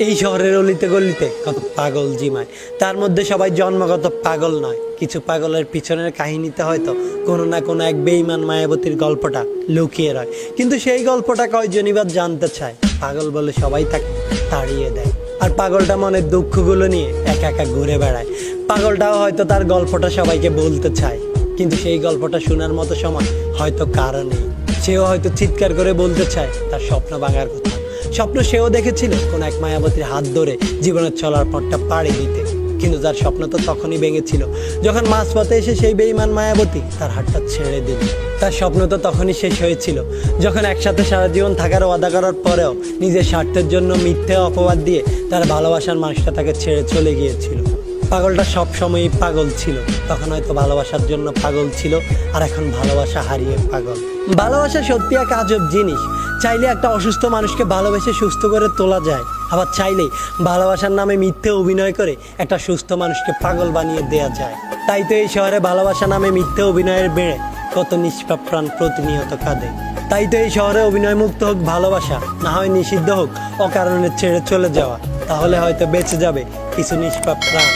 এই শহরের অলিতে গলিতে কত পাগল জিমায়, তার মধ্যে সবাই জন্মগত পাগল নয়। কিছু পাগলের পিছনের কাহিনীতে হয়তো কোনো না কোনো এক বেঈমান মায়াবতীর গল্পটা লুকিয়ে রয়, কিন্তু সেই গল্পটা কয়জনই বা জানতে চায়। পাগল বলে সবাই তাকে তাড়িয়ে দেয়, আর পাগলটা মনের দুঃখগুলো নিয়ে একা একা ঘুরে বেড়ায়। পাগলটাও হয়তো তার গল্পটা সবাইকে বলতে চায়, কিন্তু সেই গল্পটা শোনার মতো সময় হয়তো কারো নেই। সেও হয়তো চিৎকার করে বলতে চায় তার স্বপ্ন ভাঙার কথা। স্বপ্ন সেও দেখেছিল কোন এক মায়াবতীর হাত ধরে জীবনের চলার পথটা পাড়ি দিতে, কিন্তু তার স্বপ্ন তো তখনই ভেঙেছিল যখন মাঝপথে এসে সেই বেঈমান মায়াবতী তার হাতটা ছেড়ে দিল। তার স্বপ্ন তো তখনই শেষ হয়েছিল যখন একসাথে সারা জীবন থাকার ওয়াদা করার পরেও নিজের স্বার্থের জন্য মিথ্যে অপবাদ দিয়ে তার ভালোবাসার মানুষটা তাকে ছেড়ে চলে গিয়েছিল। পাগলটা সবসময়ই পাগল ছিল, তখন হয়তো ভালোবাসার জন্য পাগল ছিল, আর এখন ভালোবাসা হারিয়ে পাগল। ভালোবাসা সত্যি এক আজব জিনিস। চাইলে একটা অসুস্থ মানুষকে ভালোবেসে সুস্থ করে তোলা যায়, আবার চাইলেই ভালোবাসার নামে মিথ্যে অভিনয় করে একটা সুস্থ মানুষকে পাগল বানিয়ে দেয়া যায়। তাই তো এই শহরে ভালোবাসা নামে মিথ্যে অভিনয়ের বেড়ে কত নিষ্পাপ প্রাণ প্রতিনিয়ত কাঁদে। তাই তো এই শহরে অভিনয় মুক্ত হোক ভালোবাসা, না হয় নিষিদ্ধ হোক অকারণে ছেড়ে চলে যাওয়া, তাহলে হয়তো বেঁচে যাবে কিছু নিষ্পাপ প্রাণ।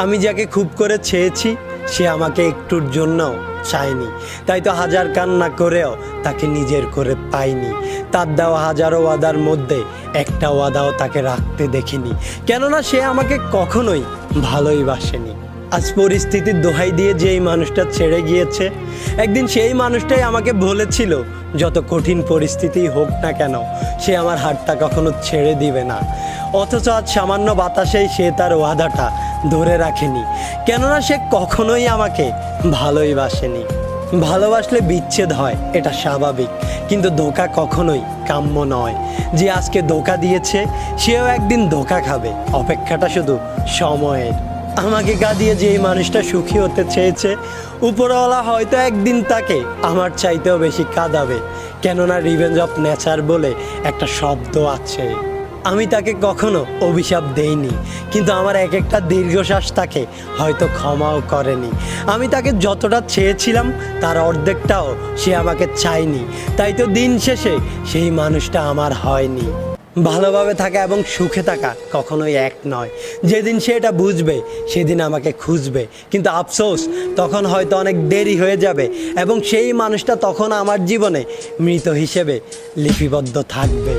আমি যাকে খুব করে চেয়েছি সে আমাকে একটুর জন্যও চায়নি, তাই তো হাজার কান্না করেও তাকে নিজের করে পাইনি। তার দেওয়া হাজারো ওয়াদার মধ্যে একটা ওয়াদাও তাকে রাখতে দেখিনি, কেননা সে আমাকে কখনোই ভালোই বাসেনি। আজ পরিস্থিতির দোহাই দিয়ে যেই মানুষটা ছেড়ে গিয়েছে, একদিন সেই মানুষটাই আমাকে বলেছিল যত কঠিন পরিস্থিতি হোক না কেন সে আমার হাতটা কখনো ছেড়ে দিবে না। অথচ আজ সামান্য বাতাসেই সে তার ওয়াদাটা ধরে রাখেনি, কেননা সে কখনোই আমাকে ভালোই বাসেনি। ভালোবাসলে বিচ্ছেদ হয়, এটা স্বাভাবিক, কিন্তু ধোঁকা কখনোই কাম্য নয়। যে আজকে ধোঁকা দিয়েছে সেও একদিন ধোঁকা খাবে, অপেক্ষাটা শুধু সময়ের। আমাকে কাঁদিয়ে যে এই মানুষটা সুখী হতে চেয়েছে, উপরওয়ালা হয়তো একদিন তাকে আমার চাইতেও বেশি কাঁদাবে, কেননা রিভেঞ্জ অফ নেচার বলে একটা শব্দ আছে। আমি তাকে কখনো অভিশাপ দেইনি, কিন্তু আমার এক একটা দীর্ঘশ্বাস তাকে হয়তো ক্ষমাও করেনি। আমি তাকে যতটা চেয়েছিলাম তার অর্ধেকটাও সে আমাকে চায়নি, তাই তো দিন শেষে সেই মানুষটা আমার হয়নি। ভালোভাবে থাকা এবং সুখে থাকা কখনোই এক নয়। যেদিন সে এটা বুঝবে সেদিন আমাকে খুঁজবে, কিন্তু আফসোস তখন হয়তো অনেক দেরি হয়ে যাবে এবং সেই মানুষটা তখন আমার জীবনে মৃত হিসেবে লিপিবদ্ধ থাকবে।